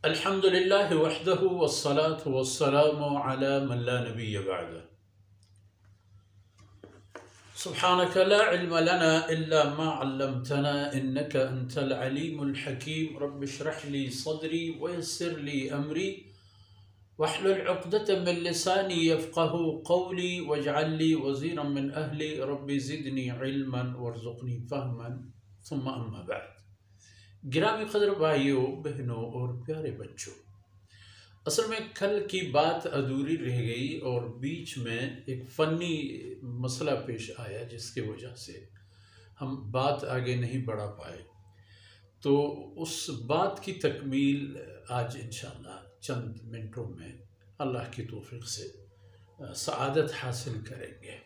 الحمد لله وحده والصلاة والسلام على من لا نبي بعده. سبحانك لا علم لنا إلا ما علمتنا إنك أنت العليم الحكيم. رب اشرح لي صدري ويسر لي أمري واحلل عقدة من لساني يفقه قولي واجعل لي وزيرا من أهلي. رب زدني علما وارزقني فهما ثم أما بعد. گرامی قدر بھائیوں، بہنوں اور پیارے بچوں، اصل میں کل کی بات ادھوری رہ گئی اور بیچ میں ایک فنی مسئلہ پیش آیا جس کی وجہ سے ہم بات آگے نہیں بڑھا پائے. تو اس بات کی تکمیل آج انشاءاللہ چند منٹوں میں اللہ کی توفیق سے سعادت حاصل کریں گے.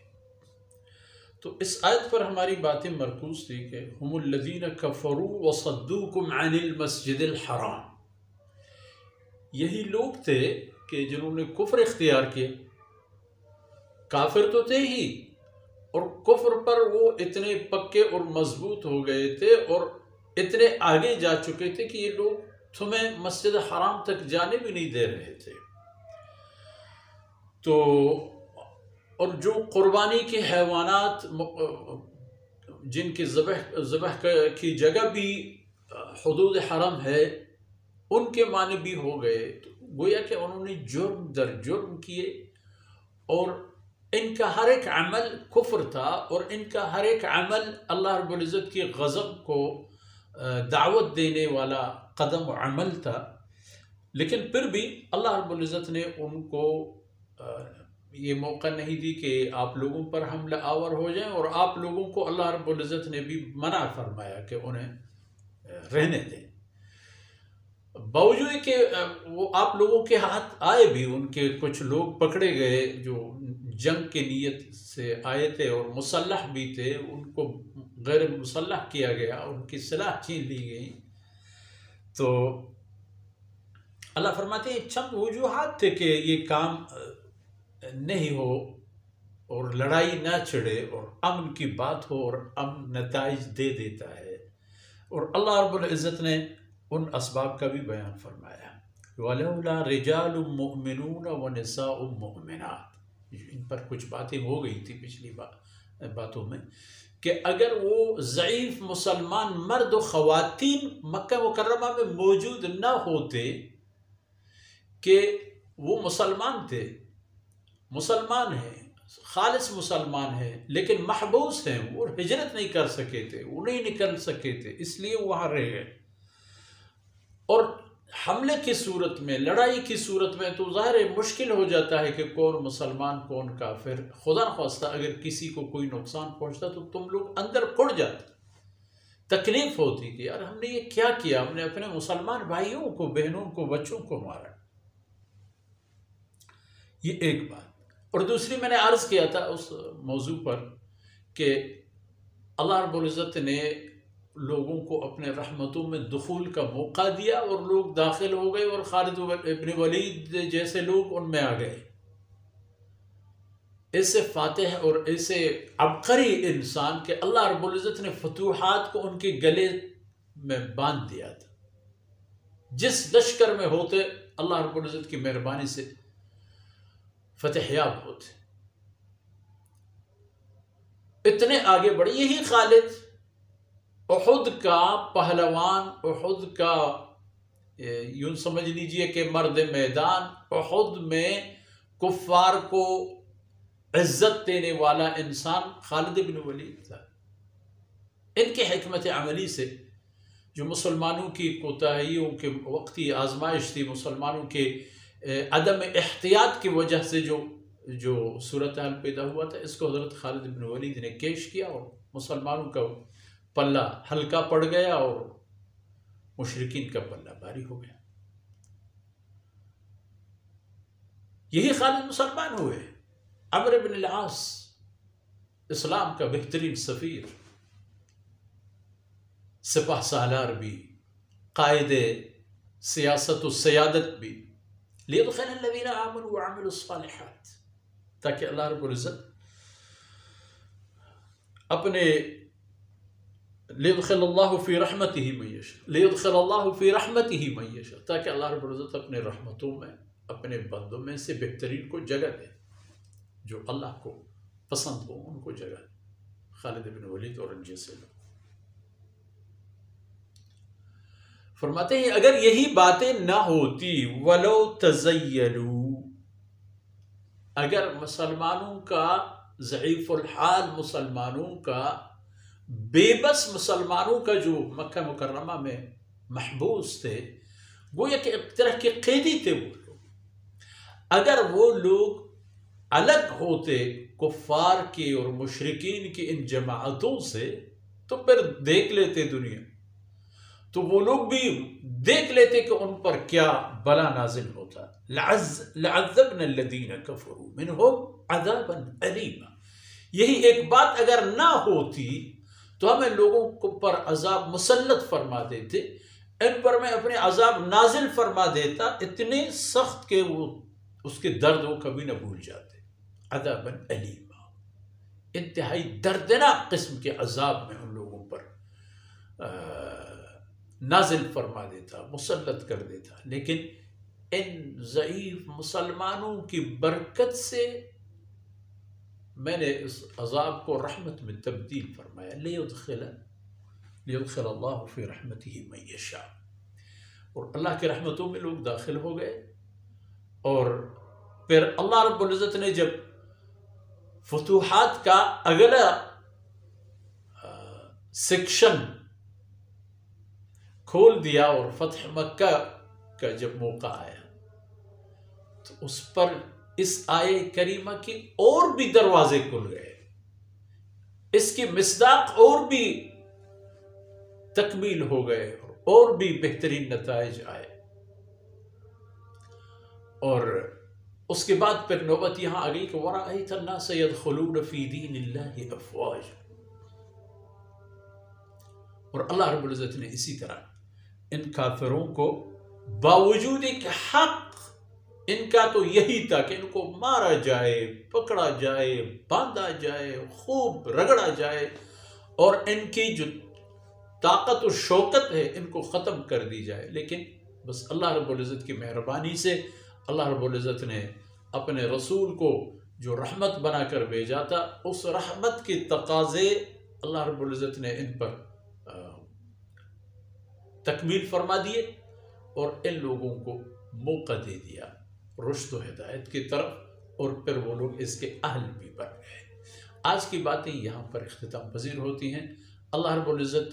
تو اس آیت پر ہماری باتیں مرکوز تھی کہ ہم الذین کفروا وصدوکم عن المسجد الحرام. یہی لوگ تھے کہ جنہوں نے کفر اختیار کیا. کافر تو تھے ہی، اور کفر پر وہ اتنے پکے اور مضبوط ہو گئے تھے اور اتنے آگے جا چکے تھے کہ یہ لوگ تمہیں مسجد حرام تک جانے بھی نہیں دے رہے تھے. تو اور جو قربانی کے حیوانات جن کی ذبح کی جگہ بھی حدود حرم ہے، ان کے معنی بھی ہو گئے. تو گویا کہ انہوں نے جرم در جرم کیے، اور ان کا ہر ایک عمل کفر تھا، اور ان کا ہر ایک عمل اللہ رب العزت کی غضب کو دعوت دینے والا قدم و عمل تھا. لیکن پھر بھی اللہ رب العزت نے ان کو یہ موقع نہیں دی کہ آپ لوگوں پر حملہ آور ہو جائیں، اور آپ لوگوں کو اللہ رب العزت نے بھی منع فرمایا کہ انہیں رہنے دیں. باوجود کہ وہ آپ لوگوں کے ہاتھ آئے بھی، ان کے کچھ لوگ پکڑے گئے جو جنگ کے نیت سے آئے تھے اور مسلح بھی تھے، ان کو غیر مسلح کیا گیا، ان کی سلاح چھین لی گئی. تو اللہ فرماتے ہیں چند وجوہات تھے کہ یہ کام نہیں ہو اور لڑائی نہ چھڑے اور امن کی بات ہو اور امن نتائج دے دیتا ہے. اور اللہ رب العزت نے ان اسباب کا بھی بیان فرمایا. وَلَوْلَا رِجَالٌ مُؤْمِنُونَ وَنِسَاءٌ مُؤْمِنَاتٌ. ان پر کچھ باتیں ہو گئی تھی پچھلی باتوں میں کہ اگر وہ ضعیف مسلمان مرد و خواتین مکہ مکرمہ میں موجود نہ ہوتے، کہ وہ مسلمان تھے، مسلمان ہیں، خالص مسلمان ہیں، لیکن محبوس ہیں، وہ ہجرت نہیں کر سکے تھے، وہ نہیں نکل سکے تھے، اس لیے وہاں رہ گئے. اور حملے کی صورت میں، لڑائی کی صورت میں تو ظاہر مشکل ہو جاتا ہے کہ کون مسلمان کون کافر. خدا نخواستہ اگر کسی کو کوئی نقصان پہنچتا تو تم لوگ اندر کڑ جاتے، تکلیف ہوتی کہ یار ہم نے یہ کیا کیا، ہم نے اپنے مسلمان بھائیوں کو، بہنوں کو، بچوں کو مارا. یہ ایک بات. اور دوسری میں نے عرض کیا تھا اس موضوع پر کہ اللہ رب العزت نے لوگوں کو اپنے رحمتوں میں دخول کا موقع دیا، اور لوگ داخل ہو گئے، اور خالد ابن ولید جیسے لوگ ان میں آ گئے. ایسے فاتح اور ایسے عبقری انسان کہ اللہ رب العزت نے فتوحات کو ان کے گلے میں باندھ دیا تھا. جس لشکر میں ہوتے اللہ رب العزت کی مہربانی سے فتح یاب ہوتے، اتنے آگے بڑھے. یہی خالد احد کا پہلوان، احد کا یوں سمجھ لیجئے کہ مرد میدان، احد میں کفار کو عزت دینے والا انسان خالد بن ولید تھا. ان کے حکمت عملی سے جو مسلمانوں کی کوتاہیوں کے وقتی آزمائش تھی، مسلمانوں کے عدم احتیاط کی وجہ سے جو صورتحال پیدا ہوا تھا، اس کو حضرت خالد بن ولید نے کیش کیا، اور مسلمانوں کا پلہ ہلکا پڑ گیا اور مشرکین کا پلہ بھاری ہو گیا. یہی خالد مسلمان ہوئے. عمرو بن العاص اسلام کا بہترین سفیر، سپہ سالار بھی، قائد سیاست و سیادت بھی. لِيُدْخِلَ الَّذِينَ آمَنُوا وَعَمِلُوا الصَّالِحَاتِ، تاکہ اللہ رب العزت اپنے لیدخل اللہ فی رحمتہ من یشاء، لیدخل اللہ فی رحمتہ من یشاء، تاکہ اللہ رب العزت اپنے رحمتوں میں اپنے بندوں میں سے بہترین کو جگہ دے، جو اللہ کو پسند ہو ان کو جگہ دے۔ خالد بن ولید اور ان جیسے لوگ فرماتے ہیں اگر یہی باتیں نہ ہوتی، ولو تزیلوا، اگر مسلمانوں کا ضعیف الحال مسلمانوں کا بے بس مسلمانوں کا جو مکہ مکرمہ میں محبوس تھے، وہ ایک طرح کے قیدی تھے وہ لوگ، اگر وہ لوگ الگ ہوتے کفار کے اور مشرکین کی ان جماعتوں سے تو پھر دیکھ لیتے دنیا، تو وہ لوگ بھی دیکھ لیتے کہ ان پر کیا بلا نازل ہوتا۔ لعذبنا الذین کفروا منہم عذابا الیما، یہی ایک بات اگر نہ ہوتی تو ہمیں لوگوں کو پر عذاب مسلط فرما دیتے، ان پر میں اپنے عذاب نازل فرما دیتا، اتنے سخت کہ وہ اس کے درد وہ کبھی نہ بھول جاتے۔ عذابا الیما، انتہائی دردناک قسم کے عذاب میں ان لوگوں پر نازل فرما دیتا، مسلط کر دیتا، لیکن ان ضعیف مسلمانوں کی برکت سے میں نے اس عذاب کو رحمت میں تبدیل فرمایا۔ لیدخل اللہ فی رحمتہ من یشاء، اور اللہ کی رحمتوں میں لوگ داخل ہو گئے، اور پھر اللہ رب العزت نے جب فتوحات کا اگلا سیکشن کھول دیا اور فتح مکہ کا جب موقع آیا تو اس پر اس آیے کریمہ کی اور بھی دروازے کھل گئے، اس کی مصداق اور بھی تکمیل ہو گئے اور بھی بہترین نتائج آئے۔ اور اس کے بعد پھر نوبت یہاں آ گئی کہ وَرَأَيْتَ النَّاسَ يَدْخُلُونَ فِي دِينِ اللَّهِ أَفْوَاجًا، اور اللہ رب العزت نے اسی طرح ان کافروں کو باوجود ایک حق ان کا تو یہی تھا کہ ان کو مارا جائے، پکڑا جائے، باندھا جائے، خوب رگڑا جائے، اور ان کی جو طاقت و شوکت ہے ان کو ختم کر دی جائے، لیکن بس اللہ رب العزت کی مہربانی سے اللہ رب العزت نے اپنے رسول کو جو رحمت بنا کر بھیجا تھا، اس رحمت کے تقاضے اللہ رب العزت نے ان پر تکمیل فرما دیے، اور ان لوگوں کو موقع دے دیا رشد و ہدایت کی طرف، اور پھر وہ لوگ اس کے اہل بھی بن گئے۔ آج کی باتیں یہاں پر اختتام پذیر ہوتی ہیں۔ اللہ رب العزت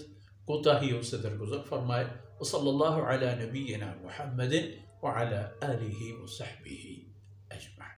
کوتاہیوں سے درگزر فرمائے۔ وصلی اللہ علی نبینا محمد وعلی آلہ وصحبہ اجمعین۔